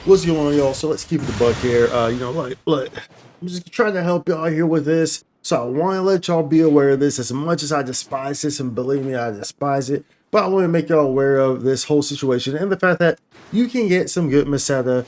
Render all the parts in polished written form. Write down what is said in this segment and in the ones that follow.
What's going on, y'all? So let's keep it a buck here. Look, I'm just trying to help y'all here with this. So I want to let y'all be aware of this. As much as I despise this, and believe me, I despise it, but I want to make y'all aware of this whole situation and the fact that you can get some good Meseta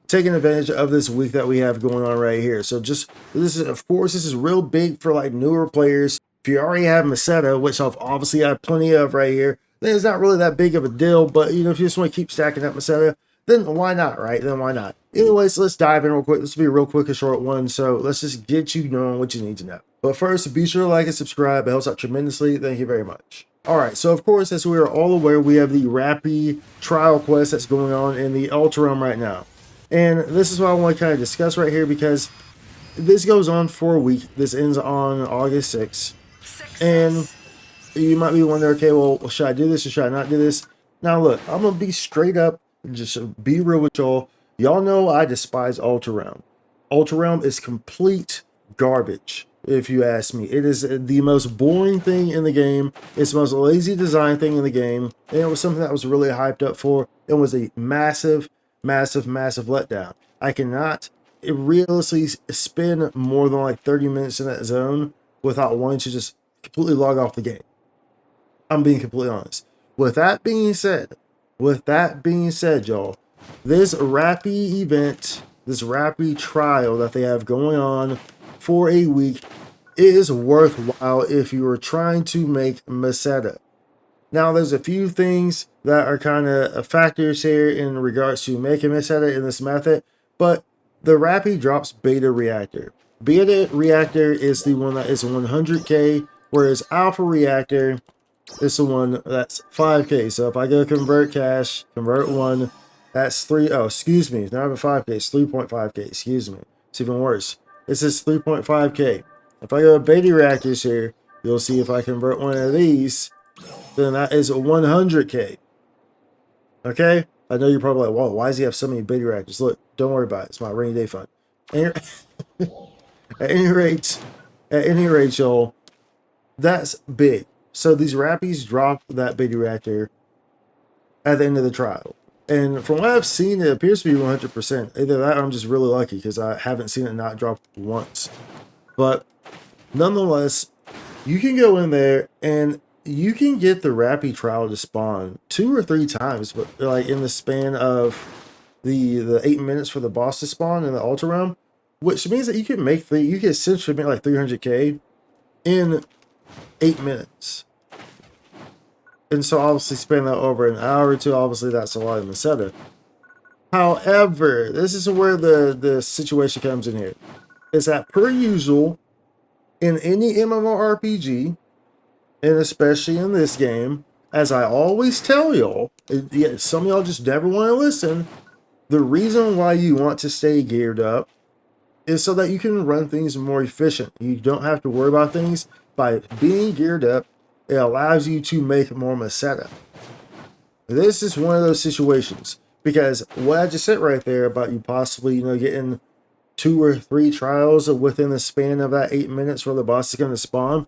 taking advantage of this week that we have going on right here. So of course, this is real big for like newer players. If you already have Meseta, which I've obviously have plenty of right here, then it's not really that big of a deal. But if you just want to keep stacking up Meseta, then why not, right? Then why not? Anyways, let's dive in real quick. This will be a real quick and short one, so let's just get you knowing what you need to know. But first, be sure to like and subscribe. It helps out tremendously. Thank you very much. Alright, so of course, as we are all aware, we have the Rappy trial quest that's going on in the Ultra Realm right now. And this is what I want to kind of discuss right here, because this goes on for a week. This ends on August 6th. And you might be wondering, okay, well, should I do this or should I not do this? Now, look, I'm going to be straight up, just be real with y'all. Y'all know I despise Ultra Realm. Ultra Realm is complete garbage, if you ask me. It is the most boring thing in the game. It's the most lazy design thing in the game. And it was something that was really hyped up for. It was a massive, massive, massive letdown. I cannot realistically spend more than like 30 minutes in that zone without wanting to just completely log off the game. I'm being completely honest. With that being said, y'all, this Rappy event, this Rappy trial that they have going on for a week is worthwhile if you are trying to make Meseta. Now, there's a few things that are kind of factors here in regards to making Meseta in this method, but the Rappy drops Beta Reactor. Beta Reactor is the one that is 100k, whereas Alpha Reactor is the one that's 5k. So if I go convert cash, convert one, that's not even 5k, it's 3.5k, excuse me. It's even worse. This is 3.5k. If I go to Beta Reactors here, you'll see if I convert one of these, then that is 100k. Okay? I know you're probably like, whoa, why does he have so many Beta Reactors? Look, don't worry about it. It's my rainy day fund. At any rate, y'all, that's big. So these Rappies drop that Beta Reactor at the end of the trial. And from what I've seen, it appears to be 100%. Either that or I'm just really lucky because I haven't seen it not drop once. But nonetheless, you can go in there and you can get the Rappy trial to spawn 2 or 3 times, but like in the span of the 8 minutes for the boss to spawn in the Ultra Realm, which means that you can essentially make like 300k in 8 minutes. And so obviously spend that over an hour or two, obviously that's a lot of Meseta. However, this is where the situation comes in here. Is that per usual, in any MMORPG, and especially in this game, as I always tell y'all, some of y'all just never want to listen, the reason why you want to stay geared up is so that you can run things more efficient. You don't have to worry about things. By being geared up, it allows you to make more Meseta. This is one of those situations, because what I just said right there about you possibly, getting 2 or 3 trials within the span of that 8 minutes where the boss is going to spawn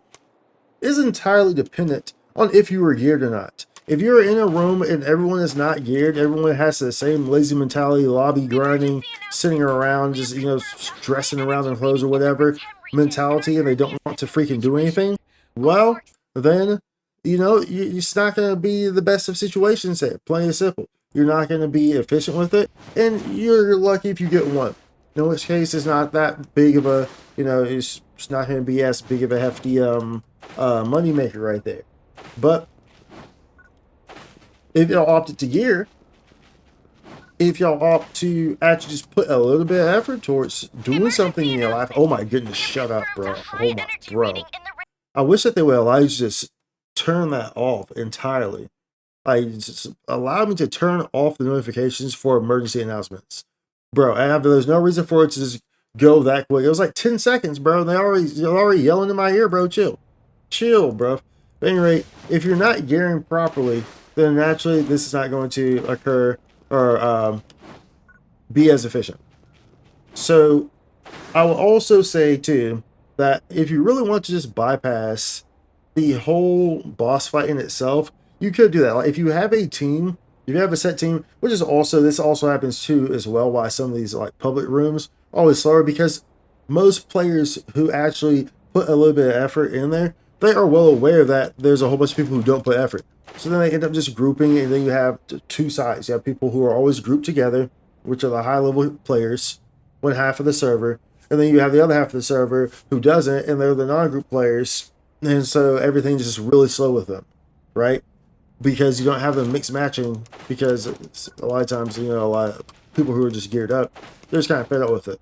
is entirely dependent on if you were geared or not. If you're in a room and everyone is not geared, everyone has the same lazy mentality, lobby grinding, sitting around, just, stressing around their clothes or whatever mentality, and they don't want to freaking do anything, well, then, it's not going to be the best of situations here. Plain and simple. You're not going to be efficient with it, and you're lucky if you get one. In which case, it's not that big of a, it's not going to be as big of a hefty money maker right there. But if y'all opted to gear, if y'all opt to actually just put a little bit of effort towards doing something in your life, oh my goodness, shut up, bro. Oh my, bro. I wish that they would allow you to just turn that off entirely. Like, just allow me to turn off the notifications for emergency announcements. Bro, there's no reason for it to just go that quick. It was like 10 seconds, bro. They're already yelling in my ear, bro. Chill, bro. At any rate, if you're not gearing properly, then naturally this is not going to occur or be as efficient. So I will also say too that if you really want to just bypass the whole boss fight in itself, you could do that. Like if you have a team If you have a set team, which is also, this also happens too as well, why some of these like public rooms are always slower, because most players who actually put a little bit of effort in there, they are well aware that there's a whole bunch of people who don't put effort. So then they end up just grouping, and then you have two sides. You have people who are always grouped together, which are the high level players, one half of the server, and then you have the other half of the server who doesn't, and they're the non-group players, and so everything's just really slow with them, right? Because you don't have the mixed matching, because a lot of times, you know, a lot of people who are just geared up, they're just kind of fed up with it.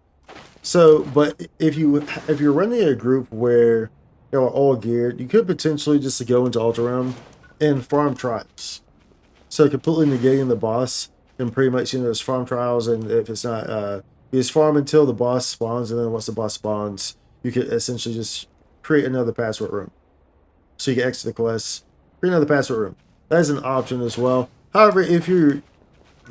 So, but if you're running a group where they're all geared, you could potentially just go into Ultra Realm and farm trials. So completely negating the boss, and pretty much, you know, there's farm trials, and if it's not, you just farm until the boss spawns, and then once the boss spawns, you could essentially just create another password room. So you can exit the quest, create another password room. That is an option as well. However, if you're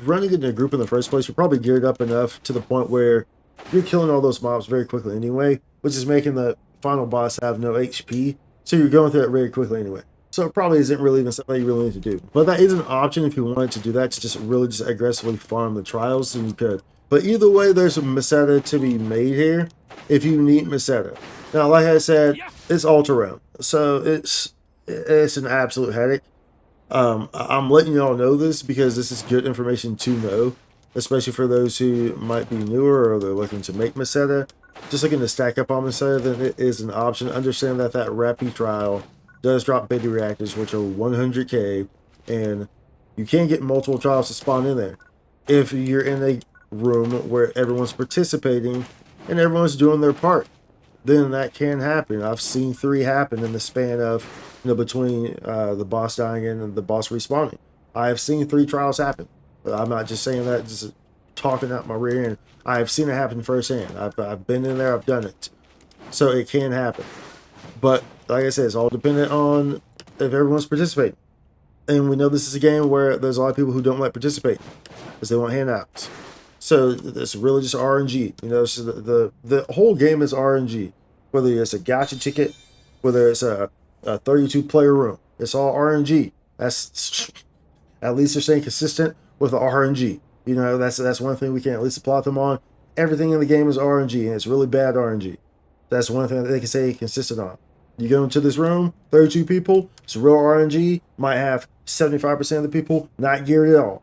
running in a group in the first place, you're probably geared up enough to the point where you're killing all those mobs very quickly anyway, which is making the final boss have no HP. So you're going through it very quickly anyway. So it probably isn't really even something you really need to do. But that is an option if you wanted to do that, to just really just aggressively farm the trials, then you could. But either way, there's a Meseta to be made here if you need Meseta. Now, like I said, it's Ultra Realm, so it's an absolute headache. I'm letting y'all know this because this is good information to know, especially for those who might be newer or they're looking to make Meseta. Just looking to stack up on Meseta, then it is an option. Understand that that Rappi trial does drop beta reactors, which are 100k, and you can get multiple trials to spawn in there if you're in a room where everyone's participating and everyone's doing their part. Then that can happen. I've seen 3 happen in the span of, you know, between the boss dying and the boss respawning. I've seen 3 trials happen. But I'm not just saying that, just talking out my rear end. I've seen it happen firsthand. I've been in there, I've done it. So it can happen. But like I said, it's all dependent on if everyone's participating. And we know this is a game where there's a lot of people who don't like participate because they want handouts. So it's really just RNG. You know, so the whole game is RNG. Whether it's a gacha ticket, whether it's a 32 player room, it's all RNG. That's at least they're staying consistent with the RNG. You know, that's one thing we can at least applaud them on. Everything in the game is RNG, and it's really bad RNG. That's one thing that they can say consistent on. You go into this room, 32 people, it's real RNG, might have 75% of the people not geared at all.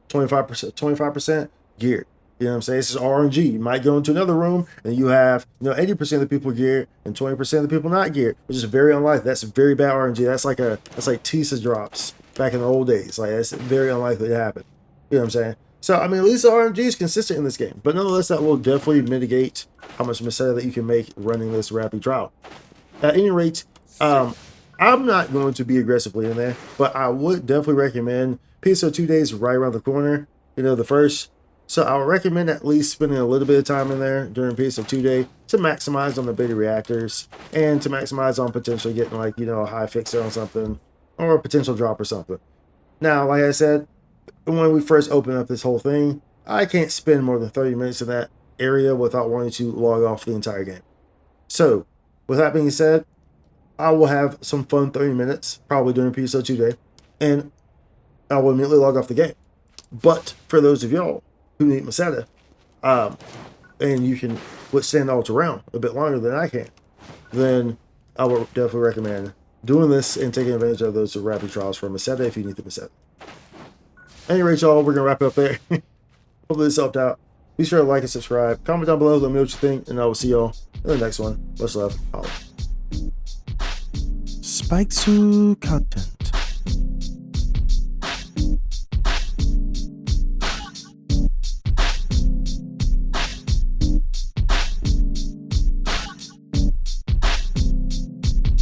25% geared. You know what I'm saying? This is RNG. You might go into another room and you have, you know, 80% of the people geared and 20% of the people not geared, which is very unlikely. That's very bad RNG. That's like TISA drops back in the old days. Like, that's very unlikely to happen. You know what I'm saying? So, I mean, at least the RNG is consistent in this game. But nonetheless, that will definitely mitigate how much Meseta that you can make running this Rappi trial. At any rate, I'm not going to be aggressively in there, but I would definitely recommend PSO2 days right around the corner, you know, the first. So I would recommend at least spending a little bit of time in there during PSO2 day to maximize on the beta reactors and to maximize on potentially getting, like, you know, a high fixer on something or a potential drop or something. Now, like I said, when we first open up this whole thing, I can't spend more than 30 minutes in that area without wanting to log off the entire game. So, with that being said, I will have some fun 30 minutes, probably during PSO2 day, and I will immediately log off the game. But for those of y'all who need Meseta, and you can withstand Ultra Realm a bit longer than I can, then I would definitely recommend doing this and taking advantage of those rapid trials for Meseta if you need the Meseta. Anyway, y'all, we're going to wrap it up there. Hopefully this helped out. Be sure to like and subscribe. Comment down below, let me know what you think, and I will see y'all in the next one. Much love. Holla. Spike content.